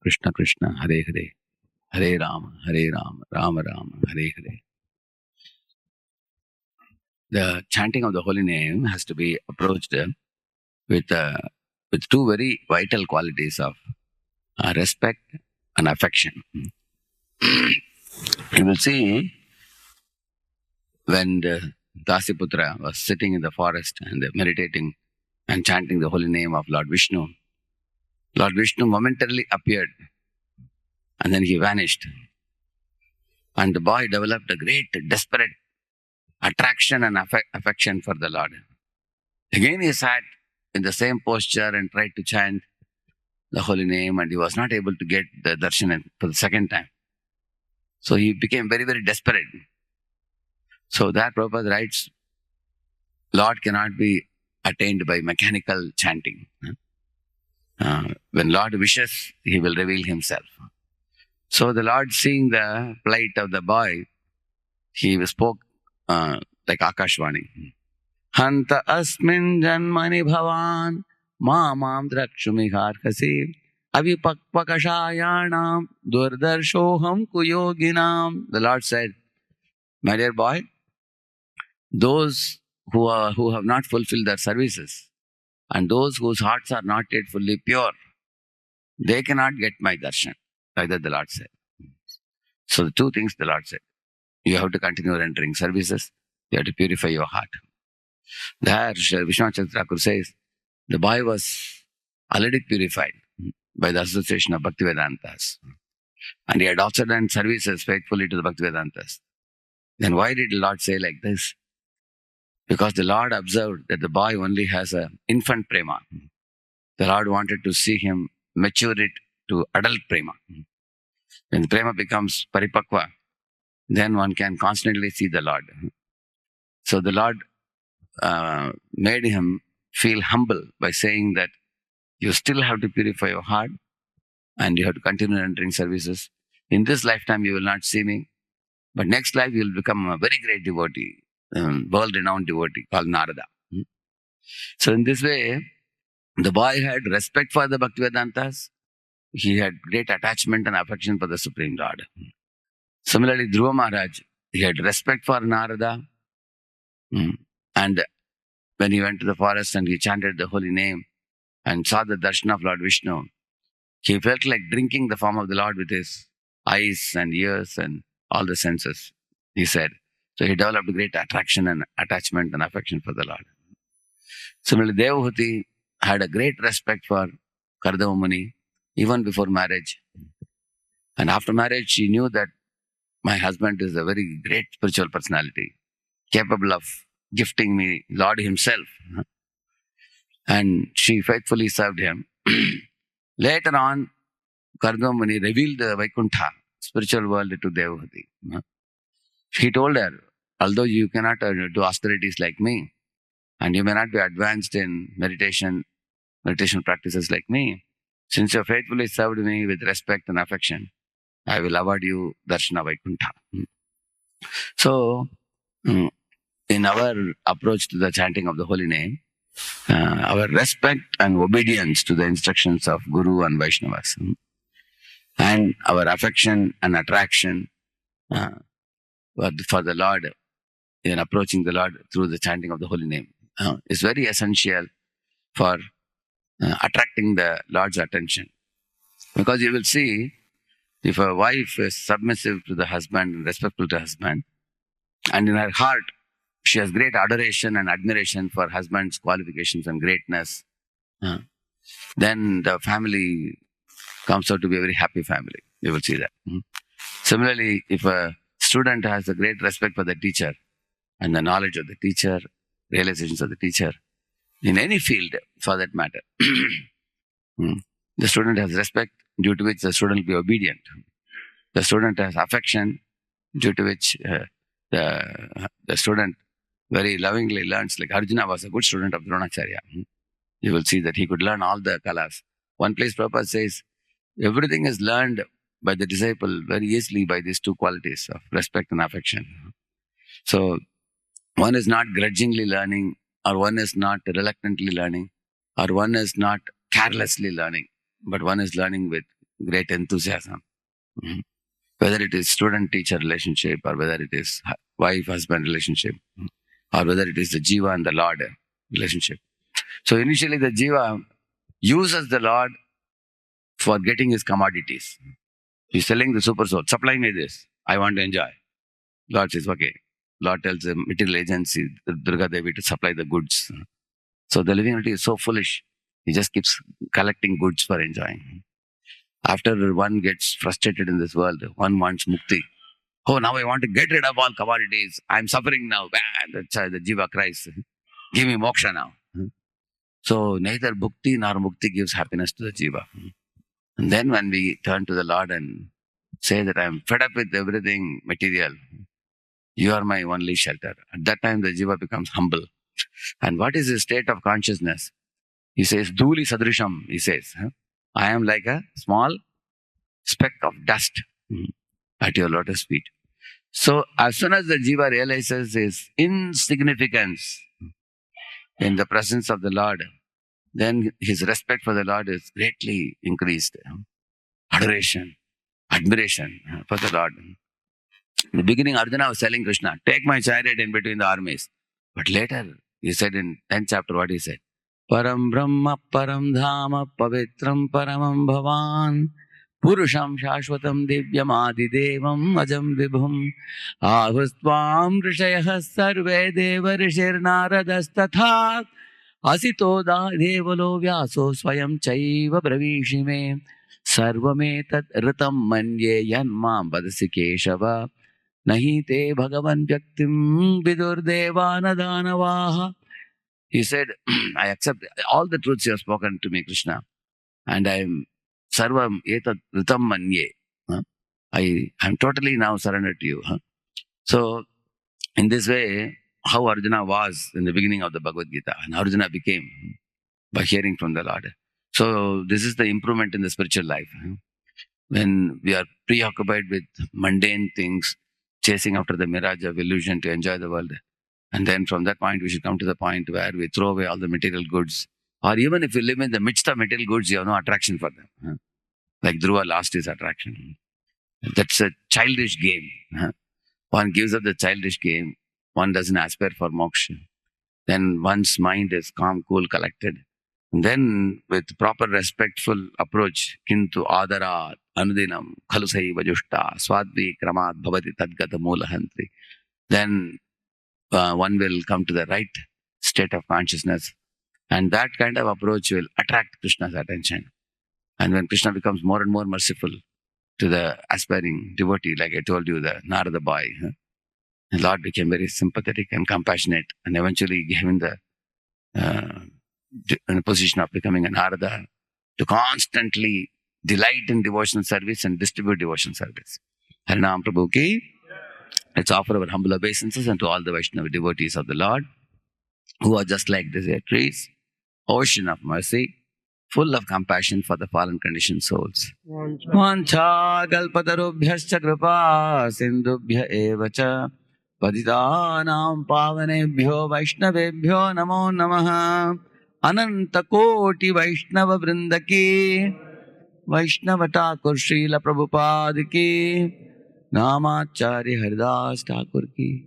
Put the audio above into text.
Krishna Krishna, Hare Hare, Hare Rama, Rama Rama, Hare Hare. The chanting of the holy name has to be approached with two very vital qualities of respect and affection. You will see when the Dasiputra was sitting in the forest and meditating and chanting the holy name of Lord Vishnu momentarily appeared and then he vanished. And the boy developed a great, desperate attraction and affection for the Lord. Again he sat in the same posture and tried to chant the holy name, and he was not able to get the darshan for the second time. So he became very, very desperate. So that Prabhupada writes, Lord cannot be attained by mechanical chanting. When Lord wishes, he will reveal himself. So the Lord, seeing the plight of the boy, he spoke like Akashvani. Hanta asmin janmani bhavan mamam drakshumi harkasi avipakpakashayanam durdarshoham kuyoginam. The Lord said, my dear boy, those who have not fulfilled their services and those whose hearts are not yet fully pure, they cannot get my darshan. Like that the Lord said. So the two things the Lord said. You have to continue rendering services. You have to purify your heart. There, Vishwanath Chakravarti Thakur says, the boy was already purified by the association of Bhaktivedantas. And he had also done services faithfully to the Bhaktivedantas. Then why did the Lord say like this? Because the Lord observed that the boy only has an infant prema. The Lord wanted to see him mature it to adult prema. When the prema becomes paripakva, then one can constantly see the Lord. So the Lord made him feel humble by saying that you still have to purify your heart and you have to continue entering services. In this lifetime, you will not see me, but next life you will become a very great devotee, world-renowned devotee called Narada. So in this way, the boy had respect for the Bhaktivedantas. He had great attachment and affection for the Supreme Lord. Similarly, Dhruva Maharaj, he had respect for Narada. And when he went to the forest and he chanted the holy name and saw the darshan of Lord Vishnu, he felt like drinking the form of the Lord with his eyes and ears and all the senses, he said. So he developed a great attraction and attachment and affection for the Lord. Similarly, Devahuti had a great respect for Kardama Muni even before marriage. And after marriage, she knew that my husband is a very great spiritual personality, capable of gifting me Lord himself. And she faithfully served him. Later on, Kardama Muni revealed the Vaikuntha, spiritual world, to Devahuti. He told her, although you cannot do austerities like me, and you may not be advanced in meditation practices like me, since you faithfully served me with respect and affection, I will award you Darshana Vaikuntha. So, in our approach to the chanting of the holy name, our respect and obedience to the instructions of Guru and Vaishnavas, and our affection and attraction for the Lord in approaching the Lord through the chanting of the holy name is very essential for attracting the Lord's attention. Because you will see, if a wife is submissive to the husband and respectful to the husband, and in her heart she has great adoration and admiration for husband's qualifications and greatness, then the family comes out to be a very happy family. You will see that. Similarly, if a student has a great respect for the teacher and the knowledge of the teacher, realizations of the teacher, in any field for that matter, the student has respect, due to which the student will be obedient. The student has affection, due to which the student very lovingly learns. Like Arjuna was a good student of Dronacharya. You will see that he could learn all the kalas. One place Prabhupada says, everything is learned by the disciple very easily by these two qualities of respect and affection. So one is not grudgingly learning, or one is not reluctantly learning, or one is not carelessly learning, but one is learning with great enthusiasm. Mhm. Whether it is student-teacher relationship, or whether it is wife-husband relationship, or whether it is the Jiva and the Lord relationship. So initially the Jiva uses the Lord for getting his commodities. He's telling the super soul, supply me this. I want to enjoy. Lord says, okay. Lord tells the material agency, Durga Devi, to supply the goods. So the living entity is so foolish. He just keeps collecting goods for enjoying. After one gets frustrated in this world, one wants mukti. Oh, now I want to get rid of all commodities. I'm suffering now. The Jiva cries, give me moksha now. So neither bhukti nor mukti gives happiness to the Jiva. And then when we turn to the Lord and say that I'm fed up with everything material, you are my only shelter. At that time, the Jiva becomes humble. And what is his state of consciousness? He says, Dhuli Sadrisham, he says. I am like a small speck of dust at your lotus feet. So as soon as the Jiva realizes his insignificance in the presence of the Lord, then his respect for the Lord is greatly increased. Adoration, admiration for the Lord. In the beginning, Arjuna was telling Krishna, take my chariot in between the armies. But later, he said in 10th chapter, what he said? Param Brahma, Param Dhama, Pavitram, Paramam Bhavan, Purusham Shashvatam Divyam Adidevam Ajam Vibhum, Ahustvam Rishayah Sarve Deva Rishir Naradastatha, Asito Devalo Vyaso Swayam Chaiva Bravishime, Sarvametat Ritam Manye Yanmam Vadasi Keshava, Nahi te Bhagavan Vyaktim Vidur Devana Danavaha. He said, I accept all the truths you have spoken to me, Krishna, and I am Sarvam Etat Ritam Manye. I am totally now surrendered to you. So, in this way, how Arjuna was in the beginning of the Bhagavad Gita, and Arjuna became by hearing from the Lord. So, this is the improvement in the spiritual life. When we are preoccupied with mundane things, chasing after the mirage of illusion to enjoy the world. And then from that point, we should come to the point where we throw away all the material goods. Or even if you live in the midst of material goods, you have no attraction for them. Like Dhruva lost his attraction. That's a childish game. One gives up the childish game. One doesn't aspire for moksha. Then one's mind is calm, cool, collected. And then with proper respectful approach, kintu adara anudinam khalusai vajushta swadvi kramat bhavati tadgata moolahantri. Then one will come to the right state of consciousness. And that kind of approach will attract Krishna's attention. And when Krishna becomes more and more merciful to the aspiring devotee, like I told you, the Narada boy, the Lord became very sympathetic and compassionate, and eventually gave him the in a position of becoming a Narada to constantly delight in devotional service and distribute devotional service. Harinam Prabhu ki. Let's offer our humble obeisances unto all the Vaishnava devotees of the Lord, who are just like desert trees, ocean of mercy, full of compassion for the fallen conditioned souls. Vancha kalpatarubhyascha kripa sindubhya evacha paditanam pavanebhyo vaishnavebhyo namo namaha. Ananta koti Vaishnava vrindaki, Vaishnava Thakur Srila Prabhupada ki, Namacharya Haridas Thakur ki.